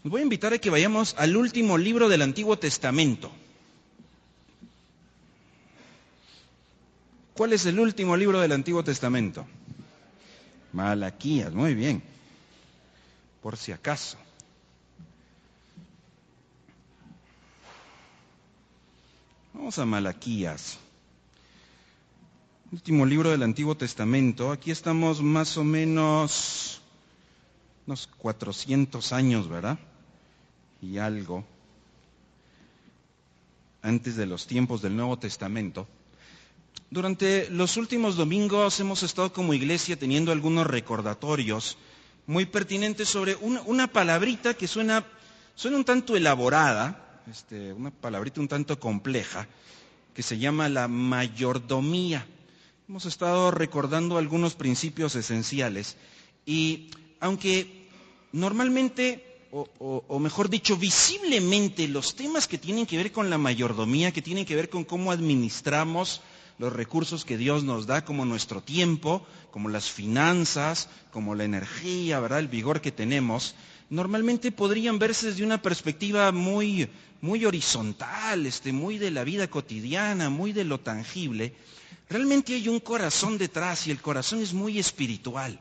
Les voy a invitar a que vayamos al último libro del Antiguo Testamento. ¿Cuál es el último libro del Antiguo Testamento? Malaquías, muy bien. Por si acaso. Vamos a Malaquías. Último libro del Antiguo Testamento. Aquí estamos más o menos unos 400 años, ¿verdad? Y algo antes de los tiempos del Nuevo Testamento. Durante los últimos domingos hemos estado como iglesia teniendo algunos recordatorios muy pertinentes sobre una palabrita que suena un tanto elaborada, una palabrita un tanto compleja, que se llama la mayordomía. Hemos estado recordando algunos principios esenciales y aunque normalmente, o mejor dicho, visiblemente los temas que tienen que ver con la mayordomía, que tienen que ver con cómo administramos los recursos que Dios nos da, como nuestro tiempo, como las finanzas, como la energía, ¿verdad? El vigor que tenemos, normalmente podrían verse desde una perspectiva muy horizontal, muy de la vida cotidiana, muy de lo tangible. Realmente hay un corazón detrás y el corazón es muy espiritual.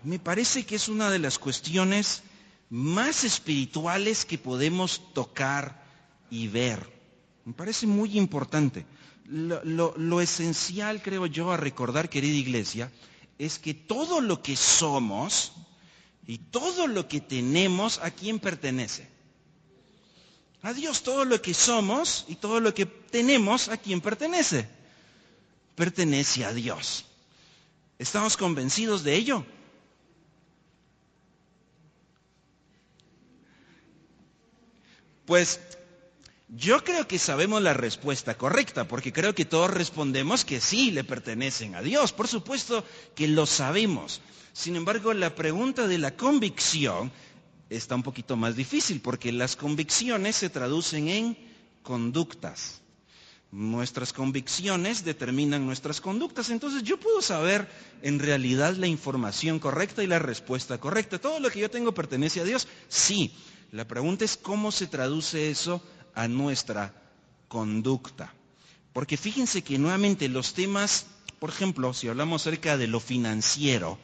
Me parece que es una de las cuestiones más espirituales que podemos tocar y ver. Me parece muy importante. Lo esencial, creo yo, a recordar, querida iglesia, es que todo lo que somos y todo lo que tenemos, ¿a quién pertenece? A Dios. Todo lo que somos y todo lo que tenemos, ¿a quién pertenece? Pertenece a Dios. ¿Estamos convencidos de ello? Pues yo creo que sabemos la respuesta correcta, porque creo que todos respondemos que sí, le pertenecen a Dios. Por supuesto que lo sabemos. Sin embargo, la pregunta de la convicción está un poquito más difícil, porque las convicciones se traducen en conductas. Nuestras convicciones determinan nuestras conductas. Entonces yo puedo saber en realidad la información correcta y la respuesta correcta. ¿Todo lo que yo tengo pertenece a Dios? Sí. La pregunta es cómo se traduce eso a nuestra conducta. Porque fíjense que nuevamente los temas, por ejemplo, si hablamos acerca de lo financiero,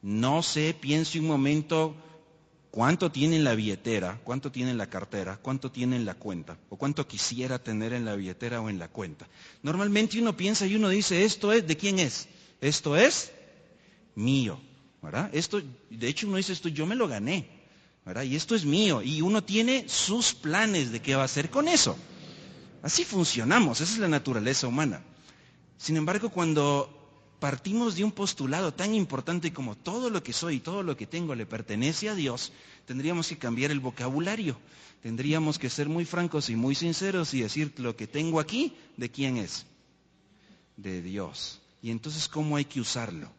no sé, piense un momento cuánto tiene en la billetera, cuánto tiene en la cartera, cuánto tiene en la cuenta, o cuánto quisiera tener en la billetera o en la cuenta. Normalmente uno piensa y uno dice, esto es, ¿de quién es? Esto es mío, ¿verdad? Esto, de hecho uno dice, esto yo me lo gané, ¿verdad? Y esto es mío, y uno tiene sus planes de qué va a hacer con eso. Así funcionamos, esa es la naturaleza humana. Sin embargo, cuando partimos de un postulado tan importante como todo lo que soy y todo lo que tengo le pertenece a Dios, tendríamos que cambiar el vocabulario. Tendríamos que ser muy francos y muy sinceros y decir, lo que tengo aquí, ¿de quién es? De Dios. Y entonces, ¿cómo hay que usarlo?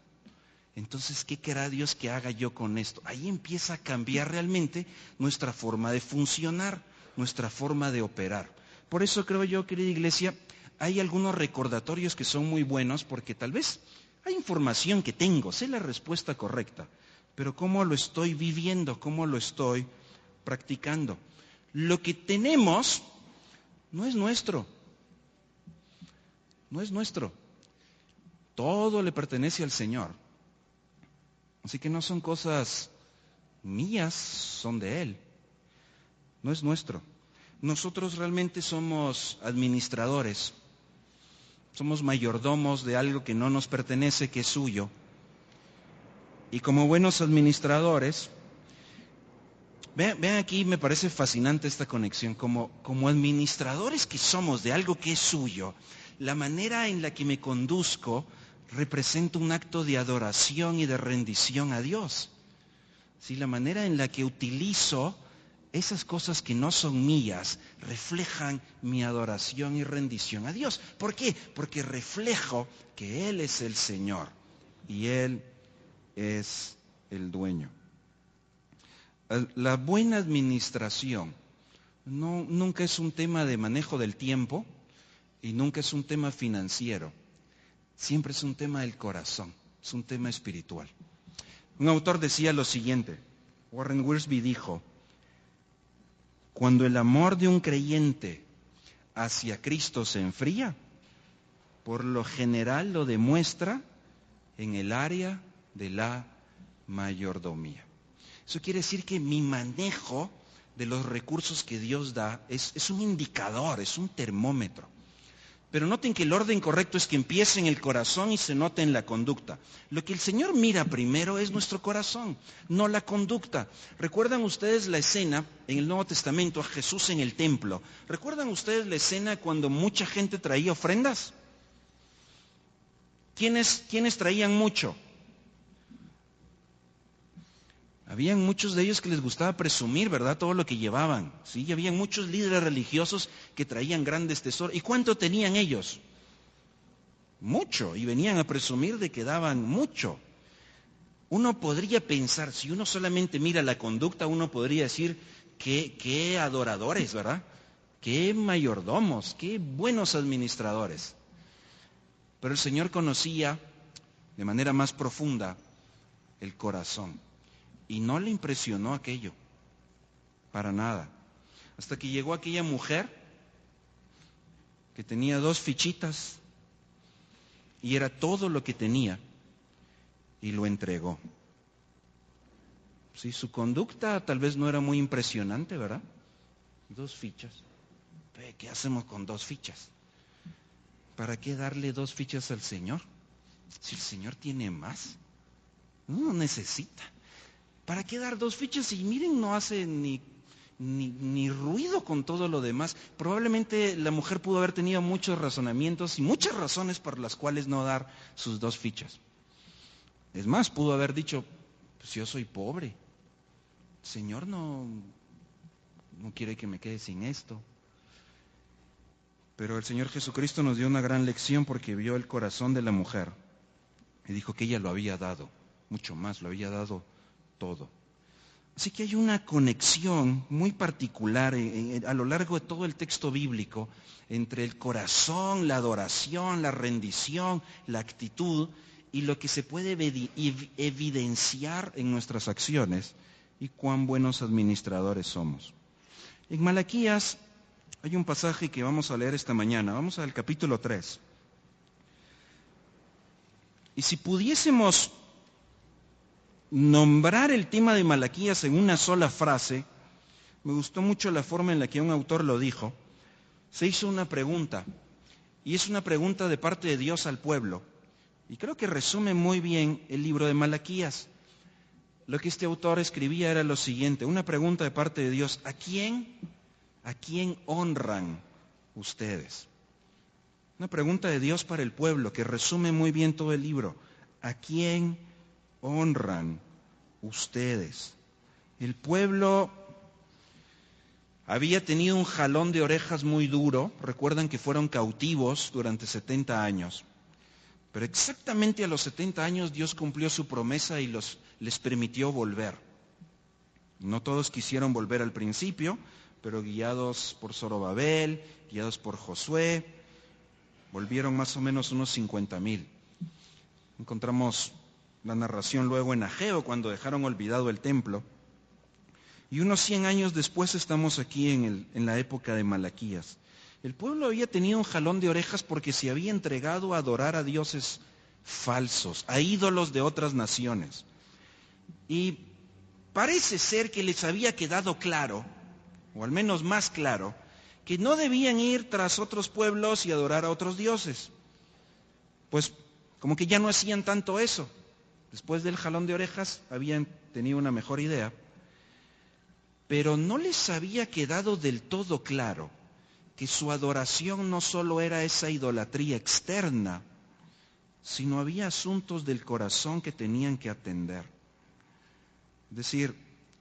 Entonces, ¿qué querrá Dios que haga yo con esto? Ahí empieza a cambiar realmente nuestra forma de funcionar, nuestra forma de operar. Por eso creo yo, querida iglesia, hay algunos recordatorios que son muy buenos porque tal vez hay información que tengo, sé la respuesta correcta, pero ¿cómo lo estoy viviendo? ¿Cómo lo estoy practicando? Lo que tenemos no es nuestro, no es nuestro. Todo le pertenece al Señor. Así que no son cosas mías, son de Él. No es nuestro. Nosotros realmente somos administradores. Somos mayordomos de algo que no nos pertenece, que es suyo. Y como buenos administradores, vean aquí, me parece fascinante esta conexión. Como administradores que somos de algo que es suyo, la manera en la que me conduzco representa un acto de adoración y de rendición a Dios. ¿Sí? La manera en la que utilizo esas cosas que no son mías reflejan mi adoración y rendición a Dios. ¿Por qué? Porque reflejo que Él es el Señor y Él es el dueño. La buena administración nunca es un tema de manejo del tiempo y nunca es un tema financiero. Siempre es un tema del corazón, es un tema espiritual. Un autor decía lo siguiente, Warren Wiersbe dijo, cuando el amor de un creyente hacia Cristo se enfría, por lo general lo demuestra en el área de la mayordomía. Eso quiere decir que mi manejo de los recursos que Dios da es un indicador, es un termómetro. Pero noten que el orden correcto es que empiece en el corazón y se note en la conducta. Lo que el Señor mira primero es nuestro corazón, no la conducta. ¿Recuerdan ustedes la escena en el Nuevo Testamento a Jesús en el templo? ¿Recuerdan ustedes la escena cuando mucha gente traía ofrendas? ¿Quiénes traían mucho? Habían muchos de ellos que les gustaba presumir, ¿verdad? Todo lo que llevaban, ¿sí? Y habían muchos líderes religiosos que traían grandes tesoros. ¿Y cuánto tenían ellos? Mucho. Y venían a presumir de que daban mucho. Uno podría pensar, si uno solamente mira la conducta, uno podría decir qué adoradores, ¿verdad? Qué mayordomos, qué buenos administradores. Pero el Señor conocía de manera más profunda el corazón. Y no le impresionó aquello, para nada. Hasta que llegó aquella mujer que tenía 2 fichitas y era todo lo que tenía y lo entregó. Sí, su conducta tal vez no era muy impresionante, ¿verdad? 2 fichas. ¿Qué hacemos con 2 fichas? ¿Para qué darle 2 fichas al Señor? Si el Señor tiene más, no necesita. ¿Para qué dar 2 fichas? Y miren, no hace ni ruido con todo lo demás. Probablemente la mujer pudo haber tenido muchos razonamientos y muchas razones por las cuales no dar sus 2 fichas. Es más, pudo haber dicho, pues yo soy pobre. El Señor no quiere que me quede sin esto. Pero el Señor Jesucristo nos dio una gran lección porque vio el corazón de la mujer y dijo que ella lo había dado, mucho más, lo había dado todo. Así que hay una conexión muy particular a lo largo de todo el texto bíblico entre el corazón, la adoración, la rendición, la actitud y lo que se puede evidenciar en nuestras acciones y cuán buenos administradores somos. En Malaquías hay un pasaje que vamos a leer esta mañana. Vamos al capítulo 3. Y si pudiésemos nombrar el tema de Malaquías en una sola frase, me gustó mucho la forma en la que un autor lo dijo. Se hizo una pregunta, y es una pregunta de parte de Dios al pueblo. Y creo que resume muy bien el libro de Malaquías. Lo que este autor escribía era lo siguiente, una pregunta de parte de Dios: ¿a quién honran ustedes? Una pregunta de Dios para el pueblo que resume muy bien todo el libro. ¿A quién honran ustedes? El pueblo había tenido un jalón de orejas muy duro. Recuerdan que fueron cautivos durante 70 años. Pero exactamente a los 70 años Dios cumplió su promesa y les permitió volver. No todos quisieron volver al principio, pero guiados por Zorobabel, guiados por Josué, volvieron más o menos unos 50,000. Encontramos la narración luego en Ageo, cuando dejaron olvidado el templo. Y unos 100 años después estamos aquí en la época de Malaquías. El pueblo había tenido un jalón de orejas porque se había entregado a adorar a dioses falsos, a ídolos de otras naciones. Y parece ser que les había quedado claro, o al menos más claro, que no debían ir tras otros pueblos y adorar a otros dioses. Pues como que ya no hacían tanto eso. Después del jalón de orejas habían tenido una mejor idea. Pero no les había quedado del todo claro que su adoración no solo era esa idolatría externa, sino había asuntos del corazón que tenían que atender. Es decir,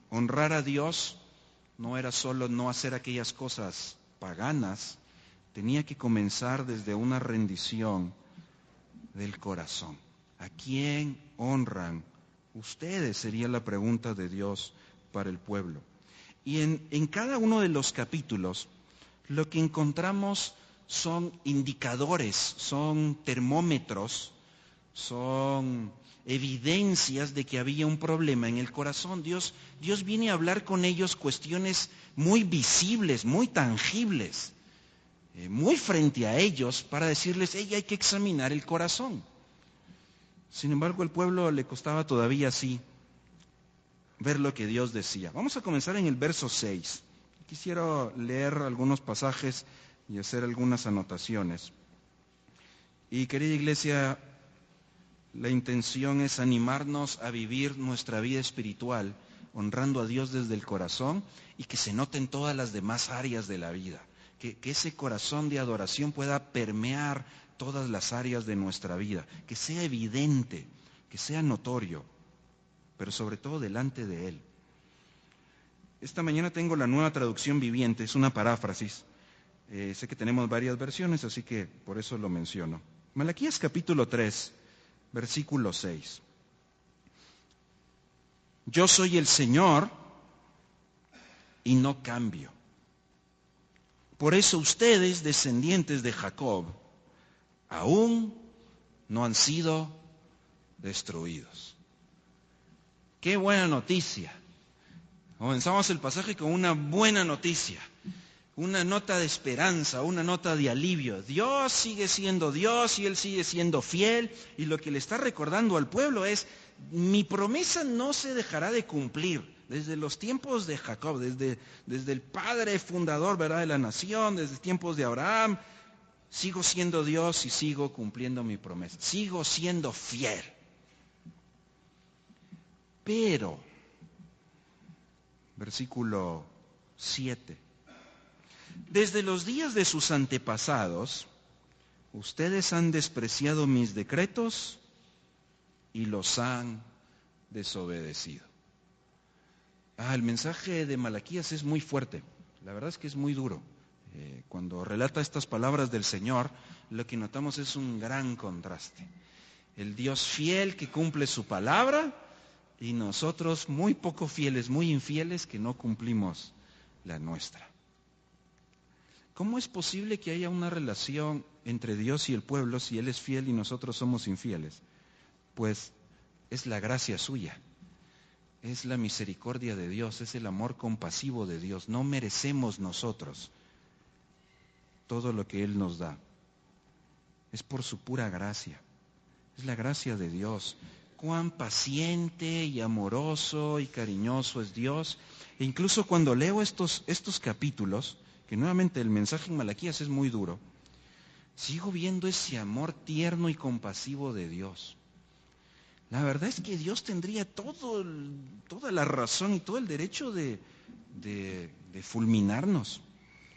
honrar a Dios no era solo no hacer aquellas cosas paganas, tenía que comenzar desde una rendición del corazón. ¿A quién honran ustedes? Sería la pregunta de Dios para el pueblo. Y en cada uno de los capítulos lo que encontramos son indicadores, son termómetros, son evidencias de que había un problema en el corazón. Dios viene a hablar con ellos cuestiones muy visibles, muy tangibles, muy frente a ellos, para decirles, hey, hay que examinar el corazón. Sin embargo, al pueblo le costaba todavía así ver lo que Dios decía. Vamos a comenzar en el verso 6. Quisiera leer algunos pasajes y hacer algunas anotaciones. Y querida iglesia, la intención es animarnos a vivir nuestra vida espiritual honrando a Dios desde el corazón y que se note en todas las demás áreas de la vida. Que ese corazón de adoración pueda permear todas las áreas de nuestra vida, que sea evidente, que sea notorio, pero sobre todo delante de Él. Esta mañana tengo la Nueva Traducción Viviente, es una paráfrasis. Sé que tenemos varias versiones, así que por eso lo menciono. Malaquías capítulo 3, versículo 6. Yo soy el Señor y no cambio. Por eso ustedes, descendientes de Jacob, aún no han sido destruidos. ¡Qué buena noticia! Comenzamos el pasaje con una buena noticia, una nota de esperanza, una nota de alivio. Dios sigue siendo Dios y Él sigue siendo fiel, y lo que le está recordando al pueblo es, mi promesa no se dejará de cumplir. Desde los tiempos de Jacob, desde el padre fundador, ¿verdad?, de la nación, desde tiempos de Abraham, sigo siendo Dios y sigo cumpliendo mi promesa. Sigo siendo fiel. Pero, versículo 7. Desde los días de sus antepasados, ustedes han despreciado mis decretos y los han desobedecido. El mensaje de Malaquías es muy fuerte. La verdad es que es muy duro. Cuando relata estas palabras del Señor, lo que notamos es un gran contraste. El Dios fiel que cumple su palabra y nosotros muy poco fieles, muy infieles, que no cumplimos la nuestra. ¿Cómo es posible que haya una relación entre Dios y el pueblo si Él es fiel y nosotros somos infieles? Pues es la gracia suya. Es la misericordia de Dios, es el amor compasivo de Dios. No merecemos nosotros todo lo que Él nos da. Es por su pura gracia. Es la gracia de Dios. Cuán paciente y amoroso y cariñoso es Dios. E incluso cuando leo estos capítulos, que nuevamente el mensaje en Malaquías es muy duro, sigo viendo ese amor tierno y compasivo de Dios. La verdad es que Dios tendría toda la razón y todo el derecho de fulminarnos.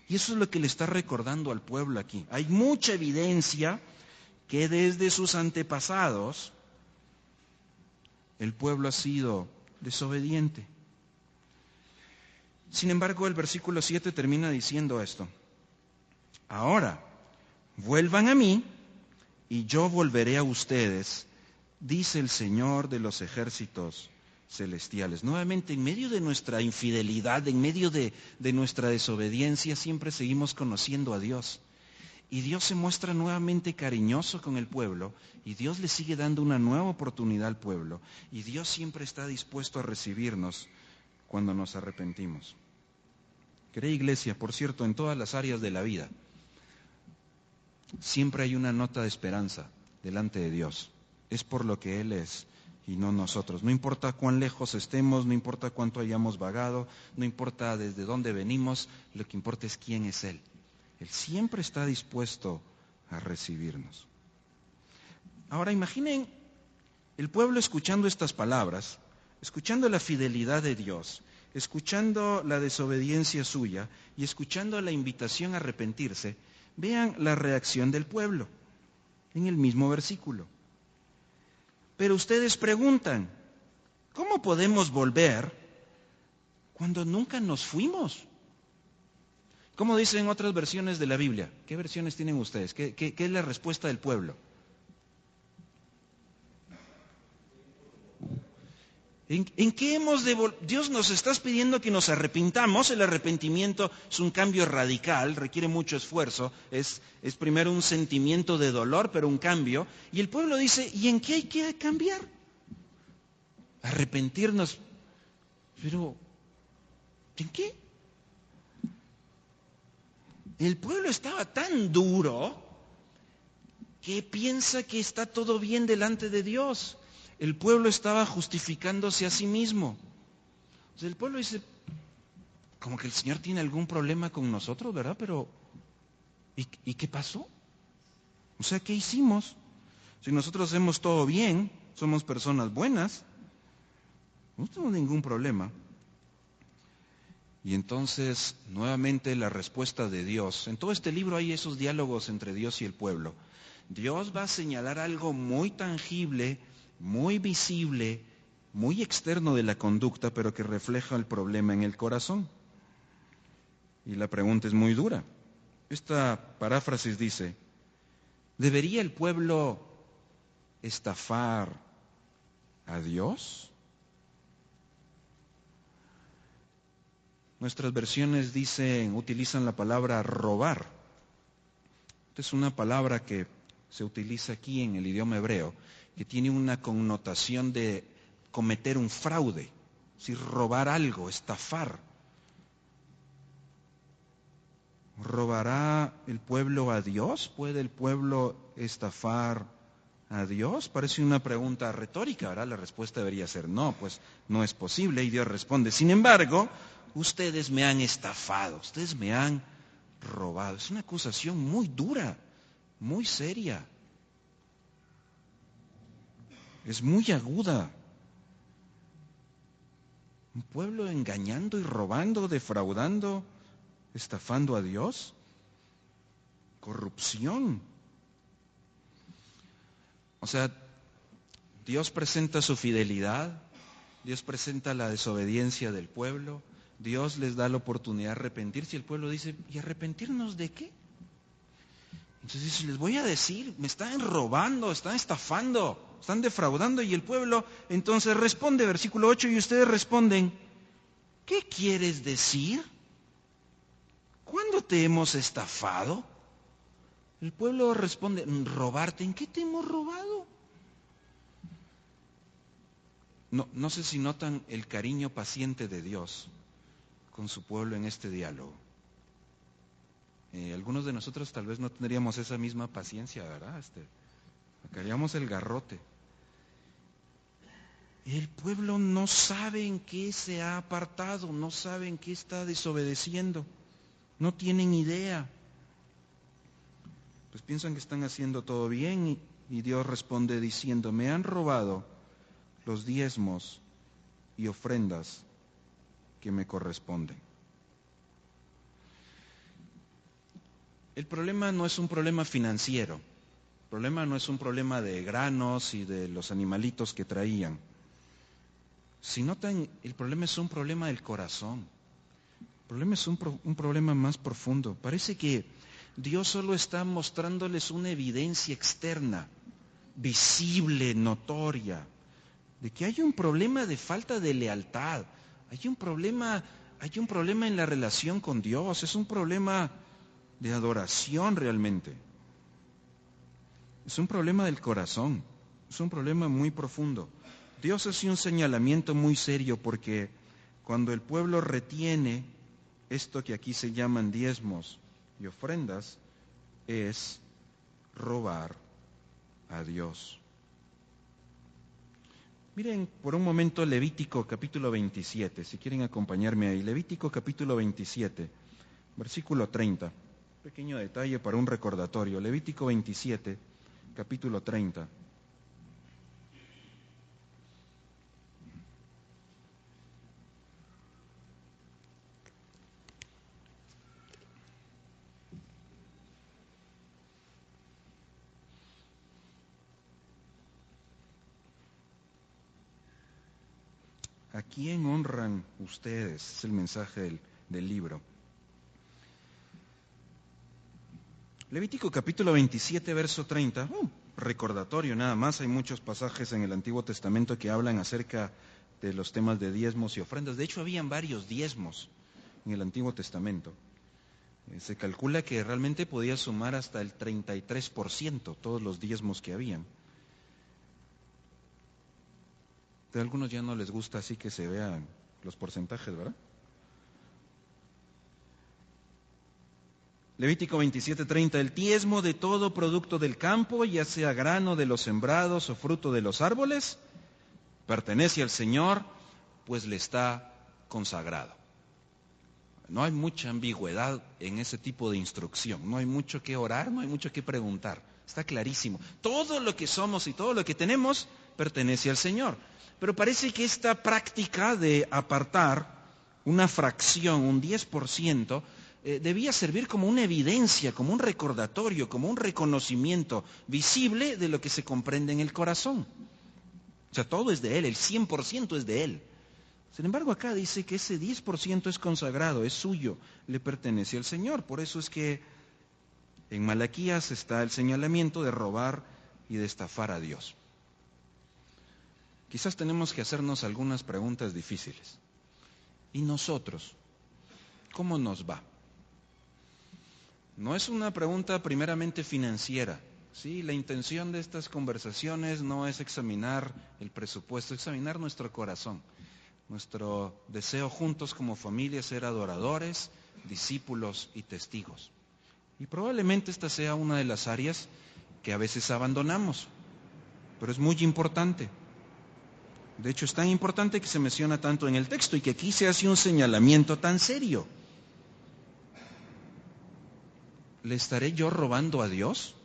Y eso es lo que le está recordando al pueblo aquí. Hay mucha evidencia que desde sus antepasados el pueblo ha sido desobediente. Sin embargo, el versículo 7 termina diciendo esto. Ahora, vuelvan a mí y yo volveré a ustedes, dice el Señor de los ejércitos celestiales. Nuevamente, en medio de nuestra infidelidad, en medio de nuestra desobediencia, siempre seguimos conociendo a Dios. Y Dios se muestra nuevamente cariñoso con el pueblo, y Dios le sigue dando una nueva oportunidad al pueblo, y Dios siempre está dispuesto a recibirnos cuando nos arrepentimos. Querida iglesia, por cierto, en todas las áreas de la vida, siempre hay una nota de esperanza delante de Dios. Es por lo que Él es y no nosotros. No importa cuán lejos estemos, no importa cuánto hayamos vagado, no importa desde dónde venimos, lo que importa es quién es Él. Él siempre está dispuesto a recibirnos. Ahora imaginen el pueblo escuchando estas palabras, escuchando la fidelidad de Dios, escuchando la desobediencia suya y escuchando la invitación a arrepentirse. Vean la reacción del pueblo en el mismo versículo. Pero ustedes preguntan, ¿cómo podemos volver cuando nunca nos fuimos? ¿Cómo dicen otras versiones de la Biblia? ¿Qué versiones tienen ustedes? ¿Qué es la respuesta del pueblo? ¿En qué hemos Dios nos está pidiendo que nos arrepintamos? El arrepentimiento es un cambio radical, requiere mucho esfuerzo, es primero un sentimiento de dolor, pero un cambio. Y el pueblo dice, ¿y en qué hay que cambiar? arrepentirnos. Pero, ¿en qué? El pueblo estaba tan duro que piensa que está todo bien delante de Dios. El pueblo estaba justificándose a sí mismo. O sea, el pueblo dice, como que el Señor tiene algún problema con nosotros, ¿verdad? Pero, ¿y qué pasó? O sea, ¿qué hicimos? Si nosotros hacemos todo bien, somos personas buenas, no tenemos ningún problema. Y entonces, nuevamente la respuesta de Dios. En todo este libro hay esos diálogos entre Dios y el pueblo. Dios va a señalar algo muy tangible, muy visible, muy externo de la conducta, pero que refleja el problema en el corazón. Y la pregunta es muy dura. Esta paráfrasis dice, ¿debería el pueblo estafar a Dios? Nuestras versiones utilizan la palabra robar. Esta es una palabra que se utiliza aquí en el idioma hebreo, que tiene una connotación de cometer un fraude, es decir, robar algo, estafar. ¿Robará el pueblo a Dios? ¿Puede el pueblo estafar a Dios? Parece una pregunta retórica, ¿verdad? La respuesta debería ser no, pues no es posible. Y Dios responde, sin embargo, ustedes me han estafado, ustedes me han robado. Es una acusación muy dura, muy seria. Es muy aguda. Un pueblo engañando y robando, defraudando, estafando a Dios. Corrupción. O sea, Dios presenta su fidelidad, Dios presenta la desobediencia del pueblo, Dios les da la oportunidad de arrepentirse y el pueblo dice, ¿y arrepentirnos de qué? Entonces les voy a decir, me están robando, están estafando, están defraudando y el pueblo entonces responde, versículo 8, y ustedes responden, ¿qué quieres decir? ¿Cuándo te hemos estafado? El pueblo responde, ¿robarte? ¿En qué te hemos robado? No sé si notan el cariño paciente de Dios con su pueblo en este diálogo. Algunos de nosotros tal vez no tendríamos esa misma paciencia, ¿verdad? Sacaríamos el garrote. El pueblo no sabe en qué se ha apartado, no sabe en qué está desobedeciendo, no tienen idea. Pues piensan que están haciendo todo bien y Dios responde diciendo, me han robado los diezmos y ofrendas que me corresponden. El problema no es un problema financiero, el problema no es un problema de granos y de los animalitos que traían. Si notan, el problema es un problema del corazón, el problema es un problema más profundo. Parece que Dios solo está mostrándoles una evidencia externa, visible, notoria, de que hay un problema de falta de lealtad, hay un problema en la relación con Dios, es un problema de adoración realmente. Es un problema del corazón, es un problema muy profundo. Dios hace un señalamiento muy serio porque cuando el pueblo retiene esto que aquí se llaman diezmos y ofrendas, es robar a Dios. Miren por un momento Levítico capítulo 27, si quieren acompañarme ahí. Levítico capítulo 27, versículo 30. Pequeño detalle para un recordatorio. Levítico 27, capítulo 30. ¿A quién honran ustedes? Es el mensaje del libro. Levítico capítulo 27, verso 30. Recordatorio nada más. Hay muchos pasajes en el Antiguo Testamento que hablan acerca de los temas de diezmos y ofrendas. De hecho, habían varios diezmos en el Antiguo Testamento. Se calcula que realmente podía sumar hasta el 33% todos los diezmos que habían. A algunos ya no les gusta así que se vean los porcentajes, ¿verdad? Levítico 27:30, el diezmo de todo producto del campo, ya sea grano de los sembrados o fruto de los árboles, pertenece al Señor, pues le está consagrado. No hay mucha ambigüedad en ese tipo de instrucción, no hay mucho que orar, no hay mucho que preguntar, está clarísimo. Todo lo que somos y todo lo que tenemos pertenece al Señor. Pero parece que esta práctica de apartar una fracción, un 10%, debía servir como una evidencia, como un recordatorio, como un reconocimiento visible de lo que se comprende en el corazón. O sea, todo es de Él, el 100% es de Él. Sin embargo, acá dice que ese 10% es consagrado, es suyo, le pertenece al Señor. Por eso es que en Malaquías está el señalamiento de robar y de estafar a Dios. Quizás tenemos que hacernos algunas preguntas difíciles. ¿Y nosotros? ¿Cómo nos va? No es una pregunta primeramente financiera. Sí, la intención de estas conversaciones no es examinar el presupuesto, es examinar nuestro corazón. Nuestro deseo juntos como familia es ser adoradores, discípulos y testigos. Y probablemente esta sea una de las áreas que a veces abandonamos, pero es muy importante. De hecho, es tan importante que se menciona tanto en el texto y que aquí se hace un señalamiento tan serio. ¿Le estaré yo robando a Dios?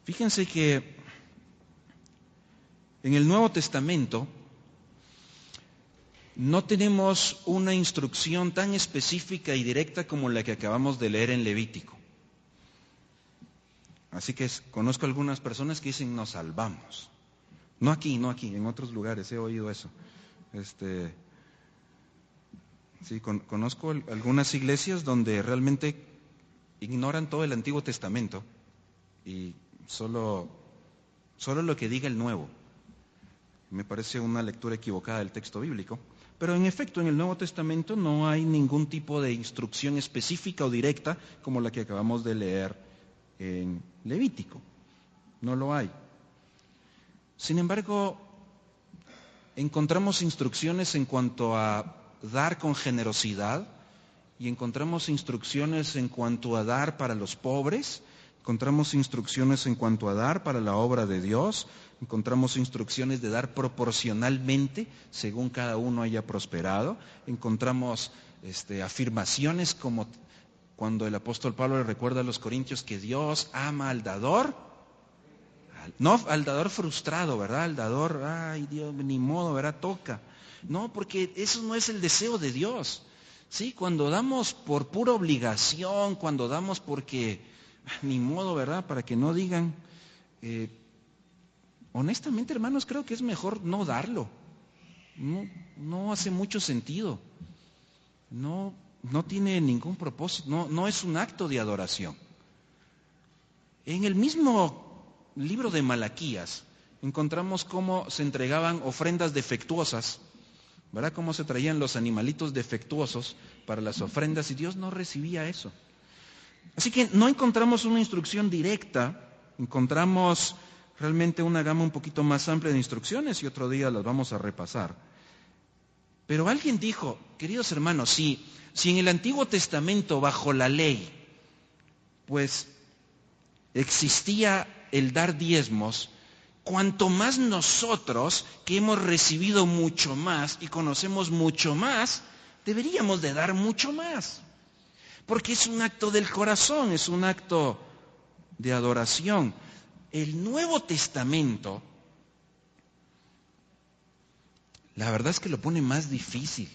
Fíjense que en el Nuevo Testamento no tenemos una instrucción tan específica y directa como la que acabamos de leer en Levítico. Así que conozco algunas personas que dicen nos salvamos. No aquí, en otros lugares he oído eso. Sí, conozco algunas iglesias donde realmente ignoran todo el Antiguo Testamento y solo lo que diga el Nuevo. Me parece una lectura equivocada del texto bíblico. Pero en efecto, en el Nuevo Testamento no hay ningún tipo de instrucción específica o directa como la que acabamos de leer en Levítico. No lo hay. Sin embargo, encontramos instrucciones en cuanto a dar con generosidad y encontramos instrucciones en cuanto a dar para los pobres, encontramos instrucciones en cuanto a dar para la obra de Dios, encontramos instrucciones de dar proporcionalmente según cada uno haya prosperado, encontramos afirmaciones como cuando el apóstol Pablo le recuerda a los corintios que Dios ama al dador, no al dador frustrado, ¿verdad? Al dador, ay Dios, ni modo, ¿verdad? Toca. No, porque eso no es el deseo de Dios. Sí, cuando damos por pura obligación, cuando damos porque, ni modo, ¿verdad? Para que no digan, honestamente, hermanos, creo que es mejor no darlo. No hace mucho sentido. No tiene ningún propósito, no es un acto de adoración. En el mismo libro de Malaquías encontramos cómo se entregaban ofrendas defectuosas, ¿verdad? Cómo se traían los animalitos defectuosos para las ofrendas y Dios no recibía eso. Así que no encontramos una instrucción directa, encontramos realmente una gama un poquito más amplia de instrucciones y otro día las vamos a repasar. Pero alguien dijo, queridos hermanos, si en el Antiguo Testamento bajo la ley, pues existía el dar diezmos, cuanto más nosotros que hemos recibido mucho más y conocemos mucho más, deberíamos de dar mucho más. Porque es un acto del corazón, es un acto de adoración. El Nuevo Testamento, la verdad es que lo pone más difícil.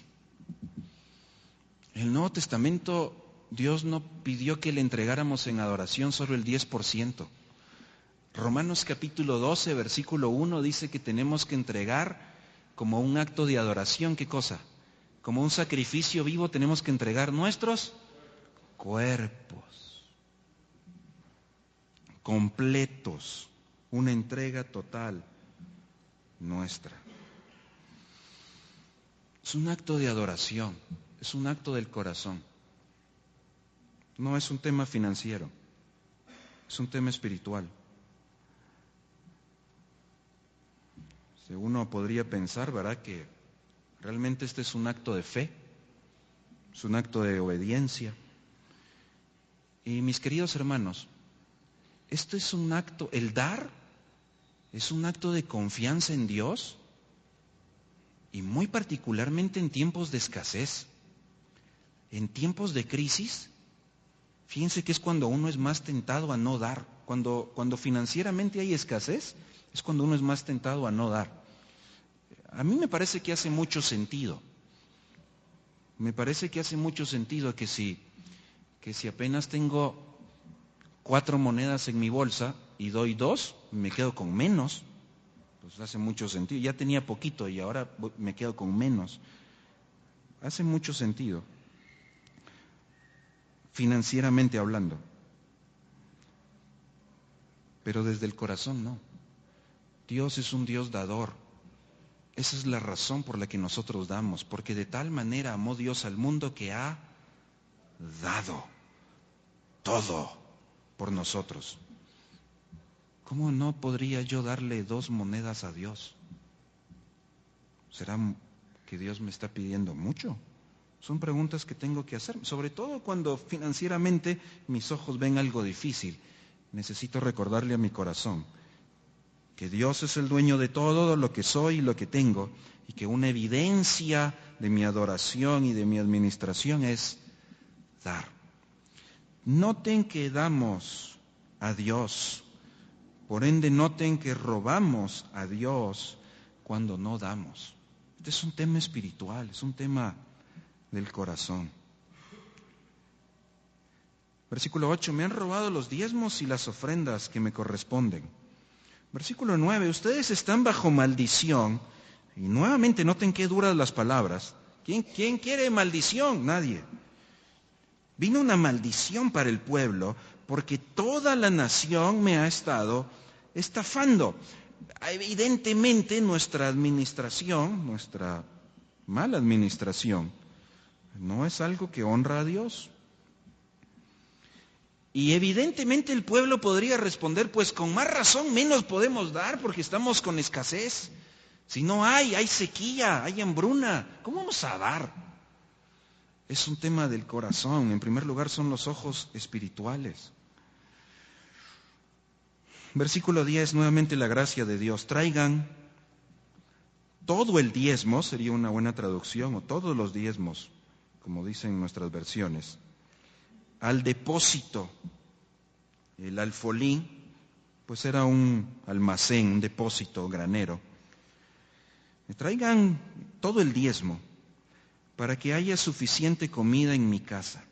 En el Nuevo Testamento Dios no pidió que le entregáramos en adoración solo el 10%. Romanos capítulo 12, versículo 1 dice que tenemos que entregar como un acto de adoración, ¿qué cosa? Como un sacrificio vivo tenemos que entregar nuestros cuerpos completos, una entrega total nuestra. Es un acto de adoración, es un acto del corazón, no es un tema financiero. Es un tema espiritual. Uno podría pensar, ¿verdad?, que realmente este es un acto de fe, es un acto de obediencia. Y mis queridos hermanos, esto es un acto, el dar es un acto de confianza en Dios, y muy particularmente en tiempos de escasez, en tiempos de crisis. Fíjense que es cuando uno es más tentado a no dar. Cuando financieramente hay escasez, es cuando uno es más tentado a no dar. A mí me parece que hace mucho sentido. Me parece que hace mucho sentido que si apenas tengo 4 monedas en mi bolsa y doy 2, me quedo con menos. Pues hace mucho sentido. Ya tenía poquito y ahora me quedo con menos. Hace mucho sentido, financieramente hablando. Pero desde el corazón no. Dios es un Dios dador. Esa es la razón por la que nosotros damos, porque de tal manera amó Dios al mundo que ha dado todo por nosotros. ¿Cómo no podría yo darle 2 monedas a Dios? ¿Será que Dios me está pidiendo mucho? Son preguntas que tengo que hacer, sobre todo cuando financieramente mis ojos ven algo difícil. Necesito recordarle a mi corazón que Dios es el dueño de todo lo que soy y lo que tengo, y que una evidencia de mi adoración y de mi administración es dar. Noten que damos a Dios, por ende noten que robamos a Dios cuando no damos. Este es un tema espiritual, es un tema del corazón. Versículo 8, me han robado los diezmos y las ofrendas que me corresponden. Versículo 9, ustedes están bajo maldición. Y nuevamente noten qué duras las palabras. ¿Quién quiere maldición? Nadie. Vino una maldición para el pueblo porque toda la nación me ha estado estafando. Evidentemente nuestra administración, nuestra mala administración, no es algo que honra a Dios. Y evidentemente el pueblo podría responder, pues con más razón menos podemos dar porque estamos con escasez. Si no hay sequía, hay hambruna, ¿cómo vamos a dar? Es un tema del corazón. En primer lugar son los ojos espirituales. Versículo 10, nuevamente la gracia de Dios. Traigan todo el diezmo, sería una buena traducción, o todos los diezmos, como dicen nuestras versiones, al depósito. El alfolí, pues era un almacén, un depósito, granero. Traigan todo el diezmo para que haya suficiente comida en mi casa.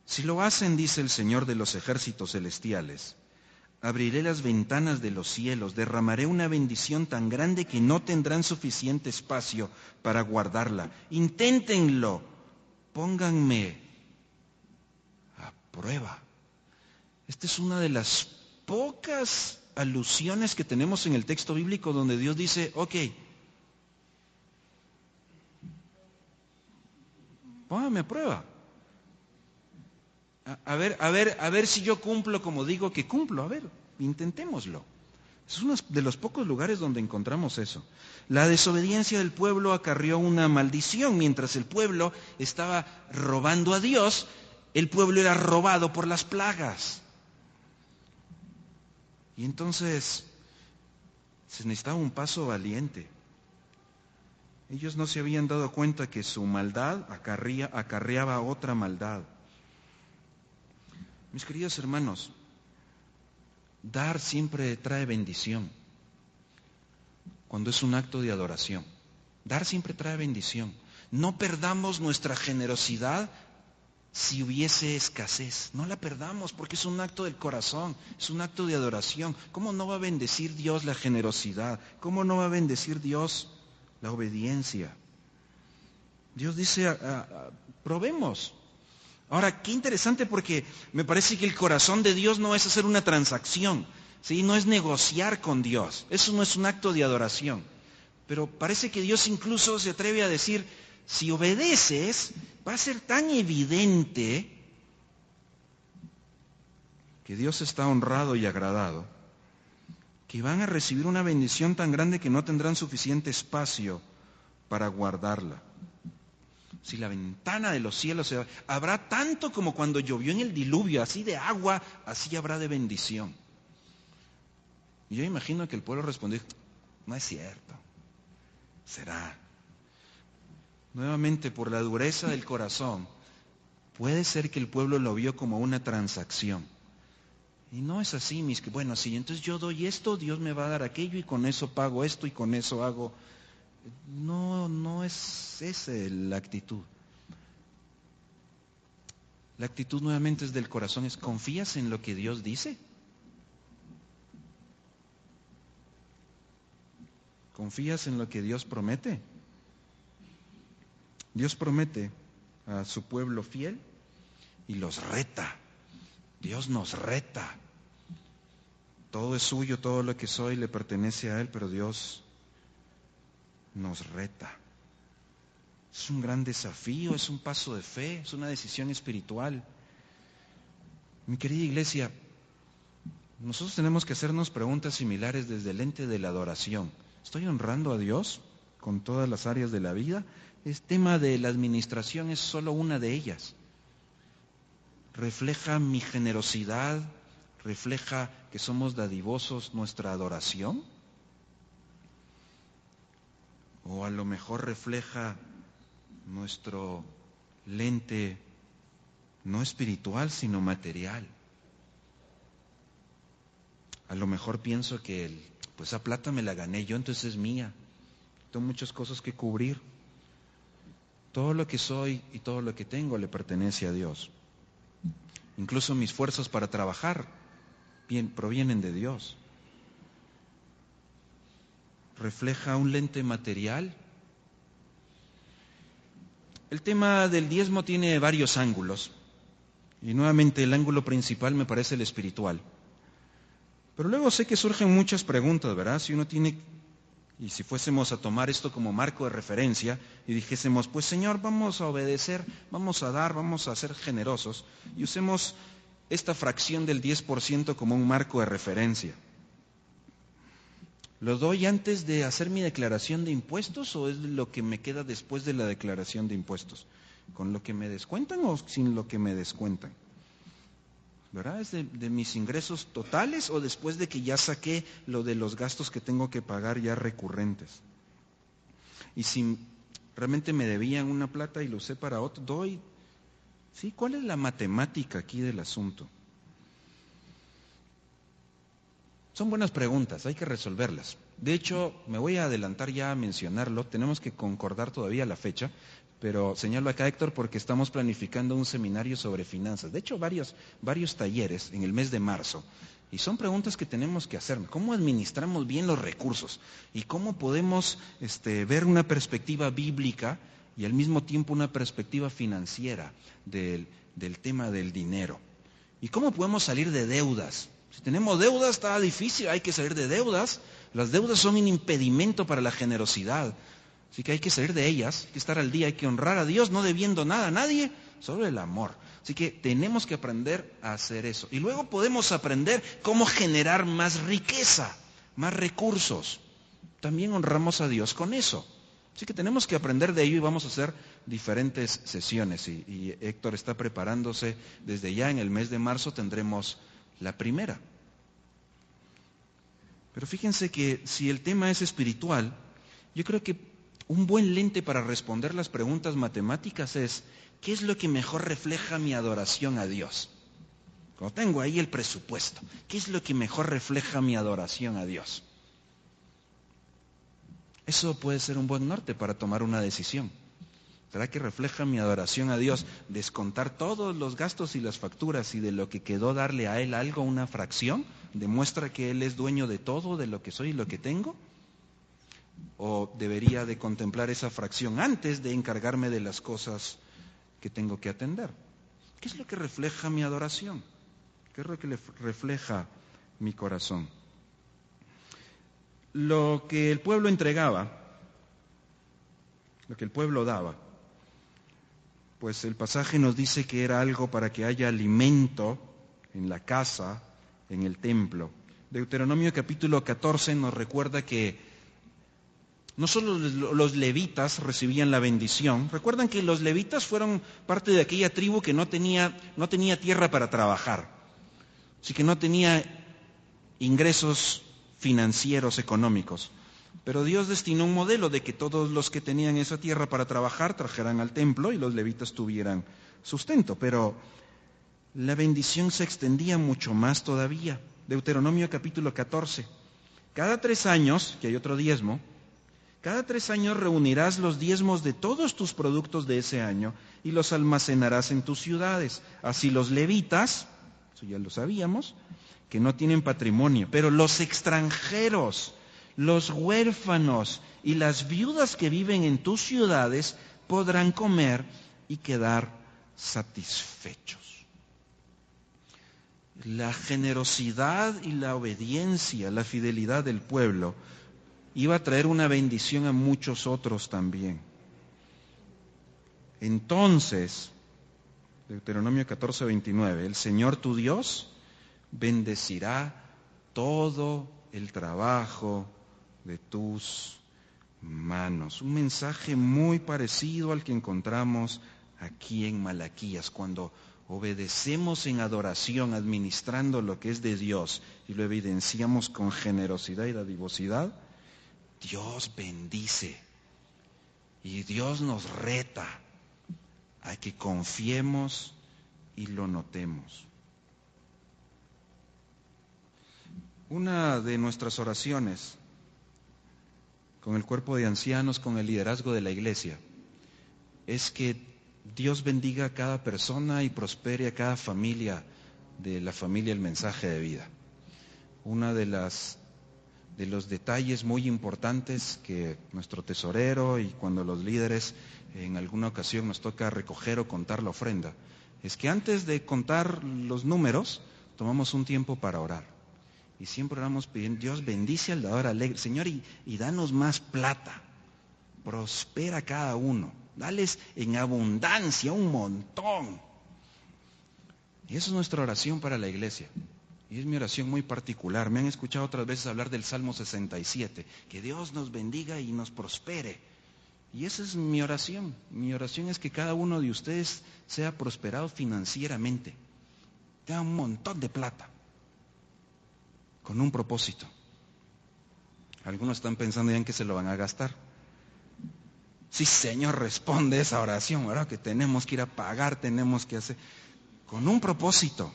Si lo hacen, dice el Señor de los ejércitos celestiales, abriré las ventanas de los cielos, derramaré una bendición tan grande que no tendrán suficiente espacio para guardarla. Inténtenlo, pónganme a prueba. Esta es una de las pocas alusiones que tenemos en el texto bíblico donde Dios dice, ok, póngame a prueba. A ver si yo cumplo como digo que cumplo. A ver, intentémoslo. Es uno de los pocos lugares donde encontramos eso. La desobediencia del pueblo acarreó una maldición. Mientras el pueblo estaba robando a Dios, el pueblo era robado por las plagas. Y entonces se necesitaba un paso valiente. Ellos no se habían dado cuenta que su maldad acarreaba otra maldad. Mis queridos hermanos, dar siempre trae bendición cuando es un acto de adoración. Dar siempre trae bendición. No perdamos nuestra generosidad si hubiese escasez. No la perdamos porque es un acto del corazón, es un acto de adoración. ¿Cómo no va a bendecir Dios la generosidad? ¿Cómo no va a bendecir Dios la obediencia? Dios dice, probemos. Ahora, qué interesante porque me parece que el corazón de Dios no es hacer una transacción, ¿sí? No es negociar con Dios. Eso no es un acto de adoración. Pero parece que Dios incluso se atreve a decir, si obedeces, va a ser tan evidente que Dios está honrado y agradado, que van a recibir una bendición tan grande que no tendrán suficiente espacio para guardarla. Si la ventana de los cielos habrá tanto como cuando llovió en el diluvio, así de agua, así habrá de bendición. Y yo imagino que el pueblo respondió, no es cierto, será. Nuevamente, por la dureza del corazón, puede ser que el pueblo lo vio como una transacción. Y no es así, bueno, sí, entonces yo doy esto, Dios me va a dar aquello y con eso pago esto y con eso hago. No es esa la actitud. La actitud nuevamente es del corazón, ¿confías en lo que Dios dice? ¿Confías en lo que Dios promete? Dios promete a su pueblo fiel y los reta. Dios nos reta. Todo es suyo, todo lo que soy le pertenece a Él, pero Dios nos reta. Es un gran desafío, es un paso de fe, es una decisión espiritual. Mi querida iglesia, nosotros tenemos que hacernos preguntas similares desde el lente de la adoración. ¿Estoy honrando a Dios con todas las áreas de la vida? El tema de la administración es solo una de ellas. ¿Refleja mi generosidad? ¿Refleja que somos dadivosos nuestra adoración? ¿O a lo mejor refleja nuestro lente no espiritual, sino material? A lo mejor pienso que pues esa plata me la gané yo, entonces es mía. Tengo muchas cosas que cubrir. Todo lo que soy y todo lo que tengo le pertenece a Dios. Incluso mis fuerzas para trabajar provienen de Dios. ¿Refleja un lente material? El tema del diezmo tiene varios ángulos. Y nuevamente el ángulo principal me parece el espiritual. Pero luego sé que surgen muchas preguntas, ¿verdad? Si uno tiene, y si fuésemos a tomar esto como marco de referencia y dijésemos, pues Señor, vamos a obedecer, vamos a dar, vamos a ser generosos, y usemos esta fracción del 10% como un marco de referencia. ¿Lo doy antes de hacer mi declaración de impuestos o es lo que me queda después de la declaración de impuestos? ¿Con lo que me descuentan o sin lo que me descuentan? ¿Verdad? ¿Es de mis ingresos totales o después de que ya saqué lo de los gastos que tengo que pagar ya recurrentes? Y si realmente me debían una plata y lo usé para otro, doy. ¿Sí? ¿Cuál es la matemática aquí del asunto? Son buenas preguntas, hay que resolverlas. De hecho, me voy a adelantar ya a mencionarlo, tenemos que concordar todavía la fecha, pero señalo acá, Héctor, porque estamos planificando un seminario sobre finanzas. De hecho, varios talleres en el mes de marzo. Y son preguntas que tenemos que hacer. ¿Cómo administramos bien los recursos? ¿Y cómo podemos ver una perspectiva bíblica y al mismo tiempo una perspectiva financiera del tema del dinero? ¿Y cómo podemos salir de deudas? Si tenemos deudas, está difícil, hay que salir de deudas. Las deudas son un impedimento para la generosidad. Así que hay que salir de ellas, hay que estar al día, hay que honrar a Dios, no debiendo nada a nadie, solo el amor. Así que tenemos que aprender a hacer eso. Y luego podemos aprender cómo generar más riqueza, más recursos. También honramos a Dios con eso. Así que tenemos que aprender de ello y vamos a hacer diferentes sesiones. Y Héctor está preparándose desde ya, en el mes de marzo tendremos la primera. Pero fíjense que si el tema es espiritual, yo creo que un buen lente para responder las preguntas matemáticas es, ¿qué es lo que mejor refleja mi adoración a Dios? Como tengo ahí el presupuesto, ¿qué es lo que mejor refleja mi adoración a Dios? Eso puede ser un buen norte para tomar una decisión. ¿Será que refleja mi adoración a Dios descontar todos los gastos y las facturas y de lo que quedó darle a Él algo, una fracción? ¿Demuestra que Él es dueño de todo, de lo que soy y lo que tengo? ¿O debería de contemplar esa fracción antes de encargarme de las cosas que tengo que atender? ¿Qué es lo que refleja mi adoración? ¿Qué es lo que refleja mi corazón? Lo que el pueblo entregaba, lo que el pueblo daba, pues el pasaje nos dice que era algo para que haya alimento en la casa en el templo. Deuteronomio capítulo 14 nos recuerda que no solo los levitas recibían la bendición. Recuerdan que los levitas fueron parte de aquella tribu que no tenía tierra para trabajar, así que no tenía ingresos financieros, económicos. Pero Dios destinó un modelo de que todos los que tenían esa tierra para trabajar trajeran al templo y los levitas tuvieran sustento. Pero la bendición se extendía mucho más todavía. Deuteronomio capítulo 14. Cada 3 años, que hay otro diezmo, cada 3 años reunirás los diezmos de todos tus productos de ese año y los almacenarás en tus ciudades. Así los levitas, eso ya lo sabíamos, que no tienen patrimonio, pero los extranjeros, los huérfanos y las viudas que viven en tus ciudades podrán comer y quedar satisfechos. La generosidad y la obediencia, la fidelidad del pueblo iba a traer una bendición a muchos otros también. Entonces, Deuteronomio 14:29, el Señor tu Dios bendecirá todo el trabajo de tus manos. Un mensaje muy parecido al que encontramos aquí en Malaquías, cuando obedecemos en adoración, administrando lo que es de Dios y lo evidenciamos con generosidad y dadivosidad. Dios bendice y Dios nos reta a que confiemos y lo notemos. Una de nuestras oraciones con el cuerpo de ancianos, con el liderazgo de la iglesia, es que Dios bendiga a cada persona y prospere a cada familia de la familia El Mensaje de Vida. Una de los detalles muy importantes que nuestro tesorero y cuando los líderes en alguna ocasión nos toca recoger o contar la ofrenda, es que antes de contar los números, tomamos un tiempo para orar. Y siempre oramos pidiendo, Dios bendice al dador alegre, Señor, y danos más plata, prospera a cada uno, dales en abundancia, un montón. Y esa es nuestra oración para la iglesia. Y es mi oración muy particular. Me han escuchado otras veces hablar del Salmo 67, que Dios nos bendiga y nos prospere. Y esa es mi oración. Mi oración es que cada uno de ustedes sea prosperado financieramente, tenga un montón de plata, con un propósito. Algunos están pensando ya en que se lo van a gastar. Sí, Señor, responde esa oración, ¿verdad? Que tenemos que ir a pagar, tenemos que hacer, con un propósito.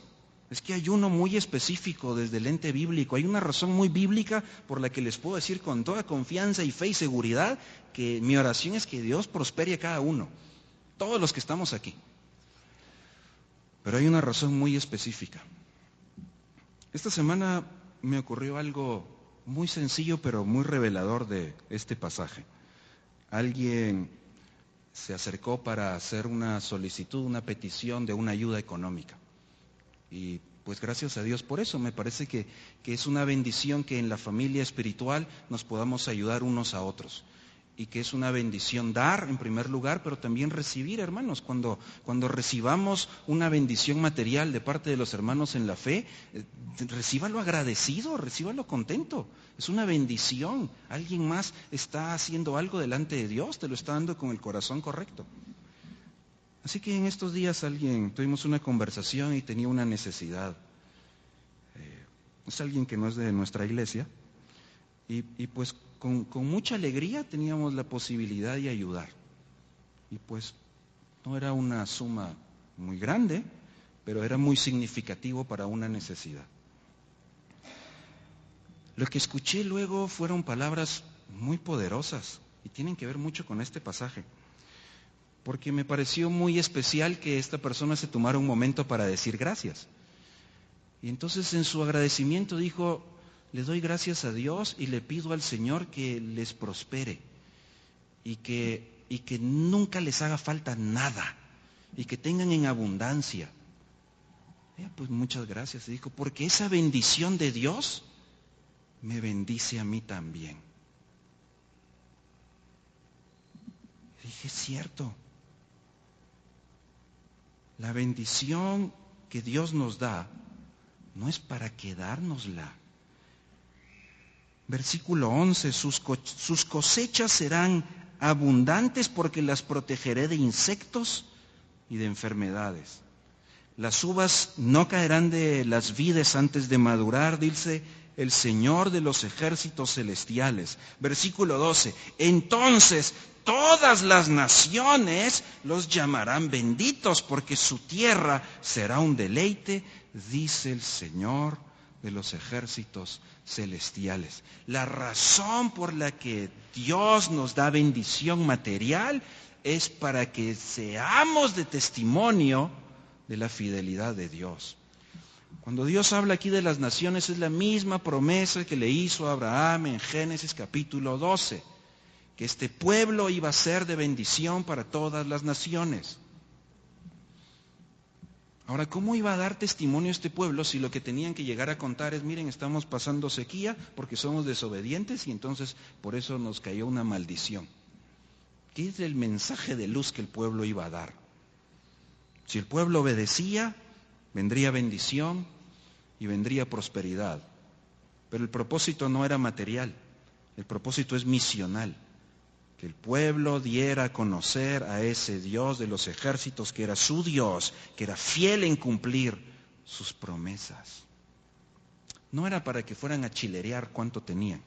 Es que hay uno muy específico desde el ente bíblico. Hay una razón muy bíblica por la que les puedo decir con toda confianza y fe y seguridad que mi oración es que Dios prospere a cada uno, todos los que estamos aquí. Pero hay una razón muy específica. Esta semana me ocurrió algo muy sencillo pero muy revelador de este pasaje. Alguien se acercó para hacer una solicitud, una petición de una ayuda económica. Y pues gracias a Dios por eso. Me parece que es una bendición que en la familia espiritual nos podamos ayudar unos a otros. Y que es una bendición dar en primer lugar, pero también recibir, hermanos. Cuando recibamos una bendición material de parte de los hermanos en la fe, recíbalo agradecido, recíbalo contento. Es una bendición. Alguien más está haciendo algo delante de Dios, te lo está dando con el corazón correcto. Así que en estos días tuvimos una conversación y tenía una necesidad. Es alguien que no es de nuestra iglesia y pues con mucha alegría teníamos la posibilidad de ayudar. Y pues no era una suma muy grande, pero era muy significativo para una necesidad. Lo que escuché luego fueron palabras muy poderosas y tienen que ver mucho con este pasaje. Porque me pareció muy especial que esta persona se tomara un momento para decir gracias. Y entonces en su agradecimiento dijo, le doy gracias a Dios y le pido al Señor que les prospere y que nunca les haga falta nada y que tengan en abundancia. Pues muchas gracias, dijo, porque esa bendición de Dios me bendice a mí también. Y dije, es cierto. La bendición que Dios nos da no es para quedárnosla. Versículo 11, sus cosechas serán abundantes porque las protegeré de insectos y de enfermedades. Las uvas no caerán de las vides antes de madurar, dice el Señor de los ejércitos celestiales. Versículo 12, entonces todas las naciones los llamarán benditos porque su tierra será un deleite, dice el Señor de los ejércitos celestiales. La razón por la que Dios nos da bendición material es para que seamos de testimonio de la fidelidad de Dios. Cuando Dios habla aquí de las naciones, es la misma promesa que le hizo a Abraham en Génesis capítulo 12, que este pueblo iba a ser de bendición para todas las naciones. Ahora, ¿cómo iba a dar testimonio este pueblo si lo que tenían que llegar a contar es, miren, estamos pasando sequía porque somos desobedientes y entonces por eso nos cayó una maldición? ¿Qué es el mensaje de luz que el pueblo iba a dar? Si el pueblo obedecía, vendría bendición y vendría prosperidad. Pero el propósito no era material, el propósito es misional. Que el pueblo diera a conocer a ese Dios de los ejércitos, que era su Dios, que era fiel en cumplir sus promesas. No era para que fueran a chilerear cuánto tenían,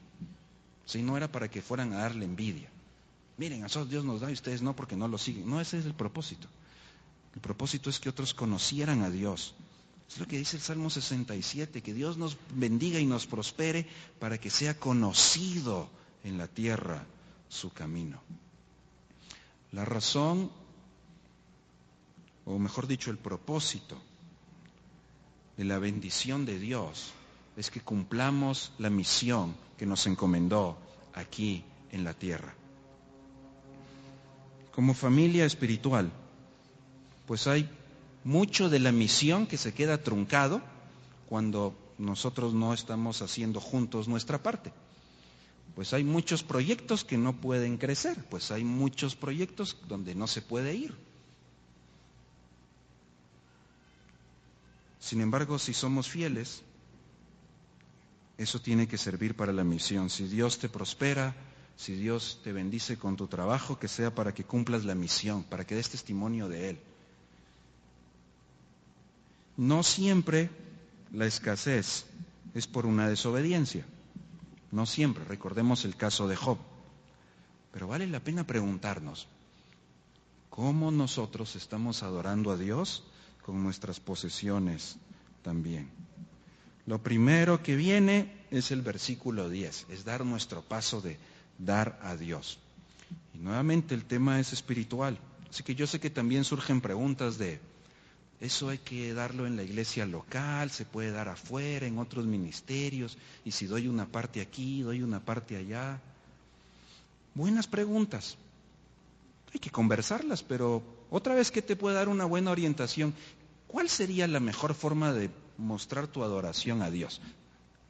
sino era para que fueran a darle envidia. Miren, a nosotros Dios nos da y ustedes no porque no lo siguen. No, ese es el propósito. El propósito es que otros conocieran a Dios. Es lo que dice el Salmo 67, que Dios nos bendiga y nos prospere para que sea conocido en la tierra su camino. La razón, o mejor dicho, el propósito de la bendición de Dios es que cumplamos la misión que nos encomendó aquí en la tierra. Como familia espiritual, pues hay mucho de la misión que se queda truncado cuando nosotros no estamos haciendo juntos nuestra parte. Pues hay muchos proyectos que no pueden crecer, pues hay muchos proyectos donde no se puede ir. Sin embargo, si somos fieles, eso tiene que servir para la misión. Si Dios te prospera, si Dios te bendice con tu trabajo, que sea para que cumplas la misión, para que des testimonio de Él. No siempre la escasez es por una desobediencia. No siempre, recordemos el caso de Job. Pero vale la pena preguntarnos, ¿cómo nosotros estamos adorando a Dios con nuestras posesiones también? Lo primero que viene es el versículo 10, es dar nuestro paso de dar a Dios. Y nuevamente el tema es espiritual. Así que yo sé que también surgen preguntas de, eso hay que darlo en la iglesia local, se puede dar afuera, en otros ministerios, y si doy una parte aquí, doy una parte allá. Buenas preguntas. Hay que conversarlas, pero otra vez, ¿qué te puede dar una buena orientación? ¿Cuál sería la mejor forma de mostrar tu adoración a Dios?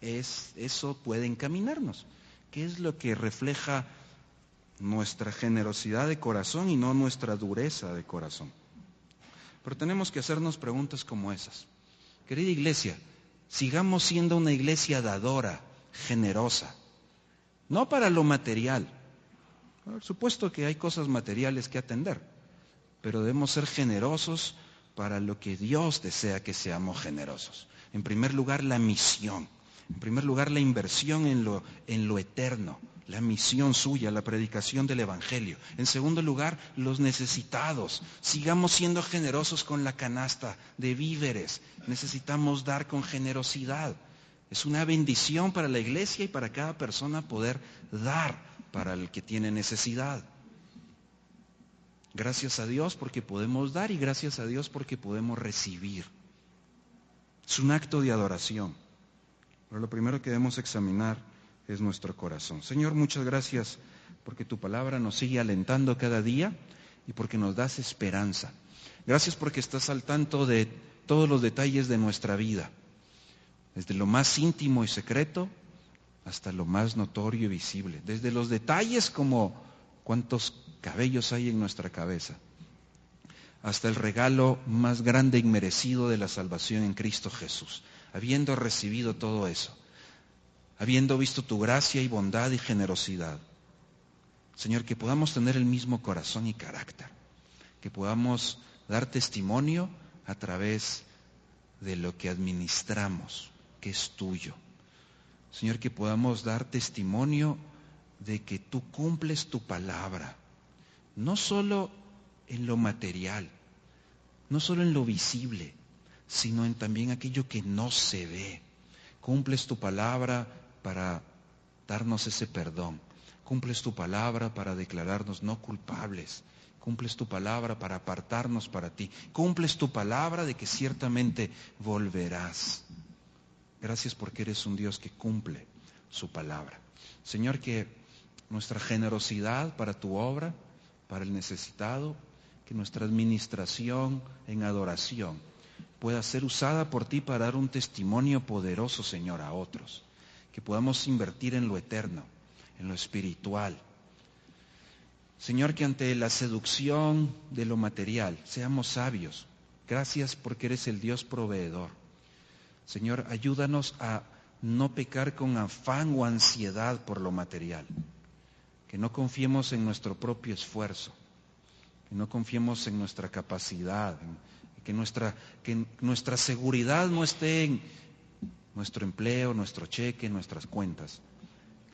Eso puede encaminarnos. ¿Qué es lo que refleja nuestra generosidad de corazón y no nuestra dureza de corazón? Pero tenemos que hacernos preguntas como esas. Querida iglesia, sigamos siendo una iglesia dadora, generosa, no para lo material. Por supuesto que hay cosas materiales que atender, pero debemos ser generosos para lo que Dios desea que seamos generosos. En primer lugar, la misión. En primer lugar, la inversión en lo eterno, la misión suya, la predicación del Evangelio. En segundo lugar, los necesitados. Sigamos siendo generosos con la canasta de víveres. Necesitamos dar con generosidad. Es una bendición para la iglesia y para cada persona poder dar para el que tiene necesidad. Gracias a Dios porque podemos dar y gracias a Dios porque podemos recibir. Es un acto de adoración. Pero lo primero que debemos examinar es nuestro corazón. Señor, muchas gracias porque tu palabra nos sigue alentando cada día y porque nos das esperanza. Gracias porque estás al tanto de todos los detalles de nuestra vida, desde lo más íntimo y secreto hasta lo más notorio y visible, desde los detalles como cuántos cabellos hay en nuestra cabeza, hasta el regalo más grande y merecido de la salvación en Cristo Jesús. habiendo recibido todo eso, habiendo visto tu gracia y bondad y generosidad. Señor, que podamos tener el mismo corazón y carácter, que podamos dar testimonio a través de lo que administramos, que es tuyo. Señor, que podamos dar testimonio de que tú cumples tu palabra, no solo en lo material, no solo en lo visible, sino en también aquello que no se ve. Cumples tu palabra para darnos ese perdón. Cumples tu palabra para declararnos no culpables. Cumples tu palabra para apartarnos para ti. Cumples tu palabra de que ciertamente volverás. Gracias porque eres un Dios que cumple su palabra. Señor, que nuestra generosidad para tu obra, para el necesitado, que nuestra administración en adoración pueda ser usada por ti para dar un testimonio poderoso, Señor, a otros. Que podamos invertir en lo eterno, en lo espiritual. Señor, que ante la seducción de lo material seamos sabios. Gracias porque eres el Dios proveedor. Señor, ayúdanos a no pecar con afán o ansiedad por lo material. Que no confiemos en nuestro propio esfuerzo. Que no confiemos en nuestra capacidad. Que nuestra seguridad no esté en nuestro empleo, nuestro cheque, nuestras cuentas.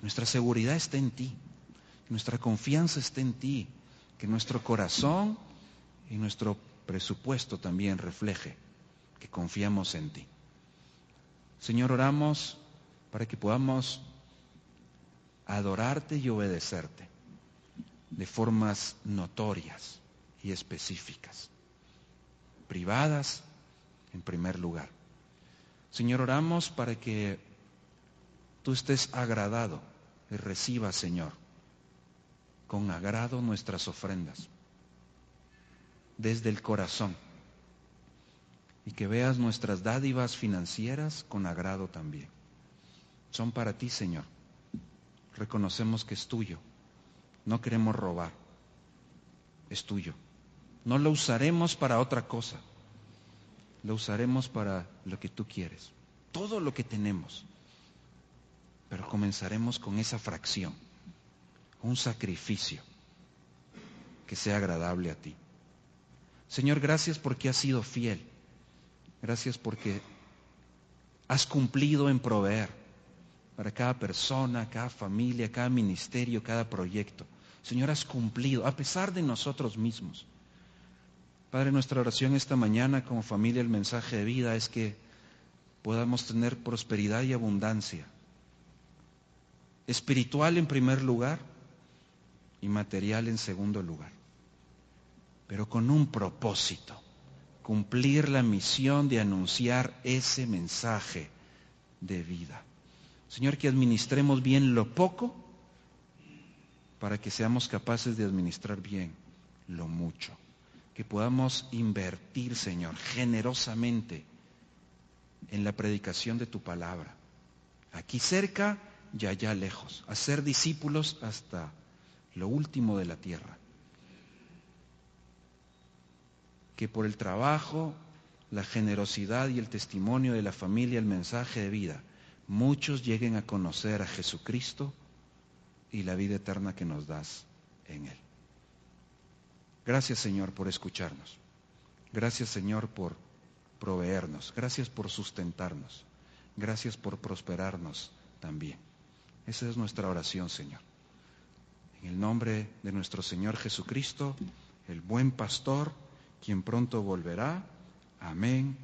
Nuestra seguridad está en ti. Nuestra confianza está en ti. Que nuestro corazón y nuestro presupuesto también refleje que confiamos en ti. Señor, oramos para que podamos adorarte y obedecerte de formas notorias y específicas, privadas en primer lugar. Señor, oramos para que tú estés agradado y recibas, Señor, con agrado nuestras ofrendas, desde el corazón, y que veas nuestras dádivas financieras con agrado también. Son para ti, Señor. Reconocemos que es tuyo. No queremos robar. Es tuyo. No lo usaremos para otra cosa. Lo usaremos para lo que tú quieres. Todo lo que tenemos. Pero comenzaremos con esa fracción. Un sacrificio que sea agradable a ti. Señor, gracias porque has sido fiel. Gracias porque has cumplido en proveer para cada persona, cada familia, cada ministerio, cada proyecto. Señor, has cumplido a pesar de nosotros mismos. Padre, nuestra oración esta mañana como familia, el mensaje de vida es que podamos tener prosperidad y abundancia. Espiritual en primer lugar y material en segundo lugar. Pero con un propósito. Cumplir la misión de anunciar ese mensaje de vida. Señor, que administremos bien lo poco para que seamos capaces de administrar bien lo mucho. Que podamos invertir, Señor, generosamente en la predicación de tu palabra. Aquí cerca y allá lejos. Hacer discípulos hasta lo último de la tierra. Que por el trabajo, la generosidad y el testimonio de la familia, el mensaje de vida, muchos lleguen a conocer a Jesucristo y la vida eterna que nos das en Él. Gracias, Señor, por escucharnos. Gracias, Señor, por proveernos. Gracias por sustentarnos. Gracias por prosperarnos también. Esa es nuestra oración, Señor. En el nombre de nuestro Señor Jesucristo, el buen pastor, quien pronto volverá. Amén